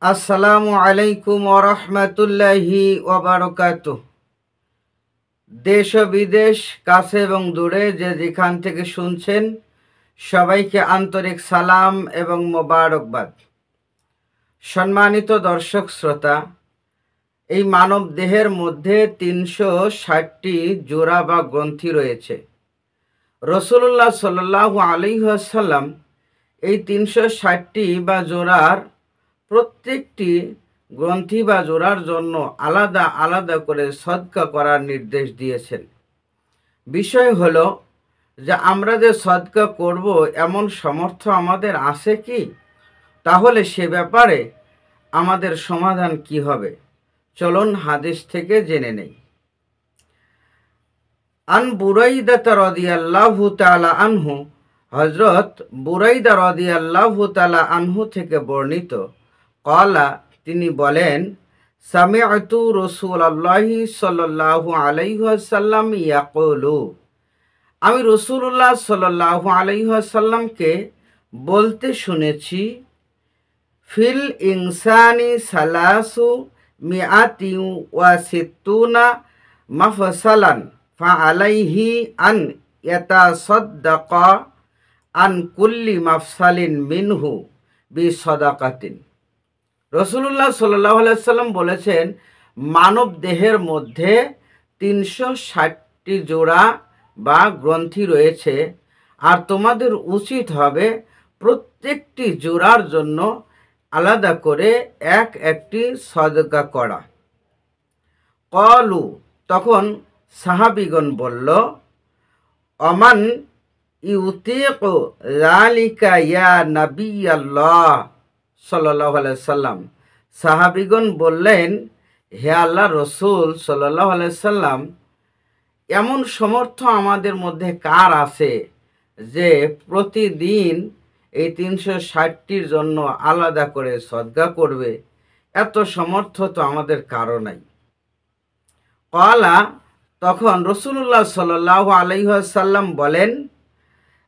আসসালামু আলাইকুম ওরহমতুল্লাহি ওবারকাতুহ। দেশ ও বিদেশ, কাছে এবং দূরে যে যেখান থেকে শুনছেন, সবাইকে আন্তরিক সালাম এবং মোবারকবাদ। সম্মানিত দর্শক শ্রোতা, এই মানব দেহের মধ্যে ৩৬০টি জোড়া বা গ্রন্থি রয়েছে। রসুল্লাহ সাল্লাল্লাহু আলাইহি ওয়াসাল্লাম এই ৩৬০টি বা জোড়ার প্রত্যেকটি গ্রন্থি বা জোড়ার জন্য আলাদা আলাদা করে সদকা করার নির্দেশ দিয়েছেন। বিষয় হলো যে আমরা যে সদকা করব এমন সামর্থ্য আমাদের আছে কি? তাহলে সে ব্যাপারে আমাদের সমাধান কি হবে? চলুন হাদিস থেকে জেনে নেই। আন বুরাইদা রাদিয়াল্লাহু তাআলা আনহু, হযরত বুরাইদা রাদিয়াল্লাহু তাআলা আনহু থেকে বর্ণিত, ক্বালা, তিনি বলেন, সামি'তু রাসূলুল্লাহি সাল্লাল্লাহু আলাইহি ওয়াসাল্লাম ইয়াকুলু, আমি রাসূলুল্লাহ সাল্লাল্লাহু আলাইহি ওয়াসাল্লামকে বলতে শুনেছি, ফিল ইনসানি সালাসু মিআতি ওয়া সিত্তুনা মাফসালান ফাআলাইহি আন ইয়াতাসাদ্দাকা আন কুল্লি মাফসালিন মিনহু বিসাদাকাতিন। রাসূলুল্লাহ সাল্লাল্লাহু আলাইহি ওয়াসাল্লাম বলেছেন, মানব দেহের মধ্যে ৩৬০টি জোড়া বা গ্রন্থি রয়েছে, আর তোমাদের উচিত হবে প্রত্যেকটি জোড়ার জন্য আলাদা করে একটি সদকা করা। ক্বালু, তখন সাহাবীগণ বলল, অমান ইউতিকু যালিকা ইয়া নাবিয়াল্লাহ সাল্লাল্লাহু আলাইহি সাল্লাম। সাহাবীগণ বললেন, হে আল্লাহ রসুল সাল্লাল্লাহু আলাইহি সাল্লাম, এমন সমর্থ আমাদের মধ্যে কার আছে যে প্রতিদিন এই ৩৬০টির জন্য আলাদা করে সদকা করবে? এত সমর্থ তো আমাদের কারো নাই। ক্বালা, তখন রাসূলুল্লাহ সাল্লাল্লাহু আলাইহি ওয়াসাল্লাম বলেন,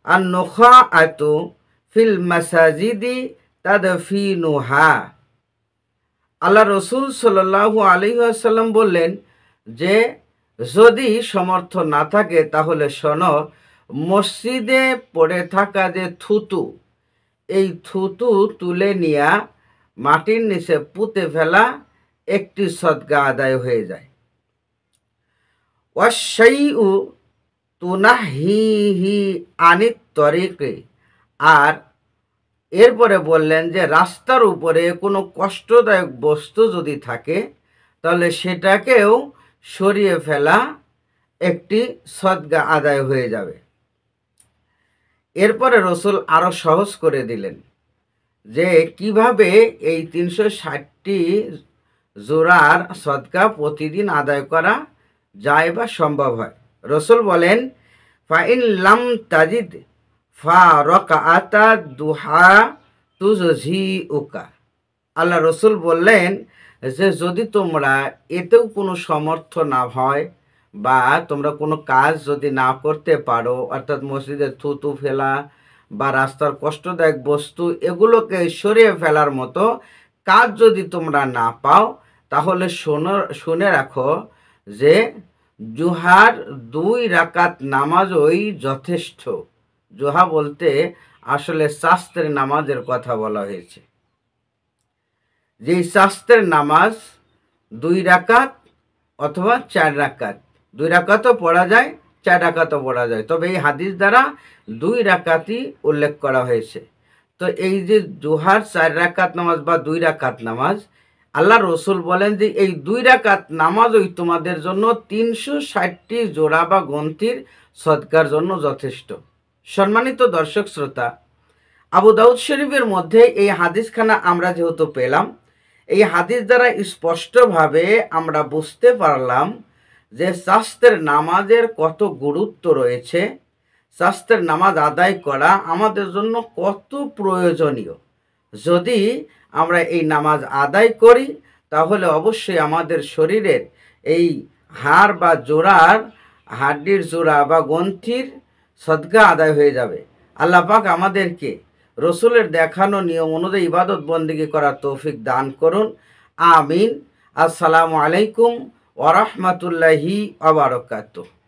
আন নুখাআতু ফিল মাসাজিদি তাদফিনুহা। আল্লাহ রসুল সাল্লাল্লাহু আলাইহি ওয়াসাল্লাম বললেন যে যদি সমর্থ না থাকে তাহলে শোনো, মসজিদে পড়ে থাকা যে থুতু, এই থুতু তুলে নিয়া মাটির নিচে পুঁতে ফেলা একটি সদকা আদায় হয়ে যায়। ওয়াশাইউ তুনাহিহি আনিত তরিকে, আর এরপরে বললেন যে রাস্তার উপরে কোনো কষ্টদায়ক বস্তু যদি থাকে তাহলে সেটাকেও সরিয়ে ফেলা একটি সদকা আদায় হয়ে যাবে। এরপরে রসুল আরো সহজ করে দিলেন যে কিভাবে এই ৩৬০টি জোড়ার সদকা প্রতিদিন আদায় করা যায় বা সম্ভব হয়। রসুল বলেন, ফাইন লাম তাজিদ ফা রাকাআতা দুহা তুজজিউকা। আল্লাহ রসুল বললেন যে যদি তোমরা এতেও কোনো সমর্থ না হয় বা তোমরা কোনো কাজ যদি না করতে পারো, অর্থাৎ মসজিদে থুতু ফেলা বা রাস্তার কষ্টদায়ক বস্তু এগুলোকে সরিয়ে ফেলার মতো কাজ যদি তোমরা না পাও, তাহলে শুনে রাখো যে জুহার 2 রাকাত নামাজই যথেষ্ট। জুহা বলতে আসলে শাস্ত্রের নামাজের কথা বলা হয়েছে। যেই শাস্ত্রের নামাজ 2 রাকাত অথবা 4 রাকাত, 2 রাকাতও পড়া যায়, 4 রাকাতও পড়া যায়, তবে এই হাদিস দ্বারা 2 রাকাতই উল্লেখ করা হয়েছে। তো এই যে জোহার 4 রাকাত নামাজ বা 2 রাকাত নামাজ, আল্লাহ রসুল বলেন যে এই 2 রাকাত নামাজই তোমাদের জন্য ৩৬০টি জোড়া বা গ্রন্থির সদকার জন্য যথেষ্ট। সম্মানিত দর্শক শ্রোতা, আবু দাউদ শরীফের মধ্যে এই হাদিসখানা আমরা যেহেতু পেলাম, এই হাদিস দ্বারা স্পষ্টভাবে আমরা বুঝতে পারলাম যে শাস্ত্রের নামাজের কত গুরুত্ব রয়েছে, শাস্ত্রের নামাজ আদায় করা আমাদের জন্য কত প্রয়োজনীয়। যদি আমরা এই নামাজ আদায় করি তাহলে অবশ্যই আমাদের শরীরের এই হাড় বা জোড়ার, হাড্ডির জোড়া বা গ্রন্থির সদকা আদায় হয়ে যাবে। আল্লাহ পাক আমাদেরকে রসুলের দেখানো নিয়ম অনুযায়ী ইবাদত বন্দেগী করার তৌফিক দান করুন। আমিন। আসসালামু আলাইকুম ওয়া রাহমাতুল্লাহি ওয়া বারাকাতুহু।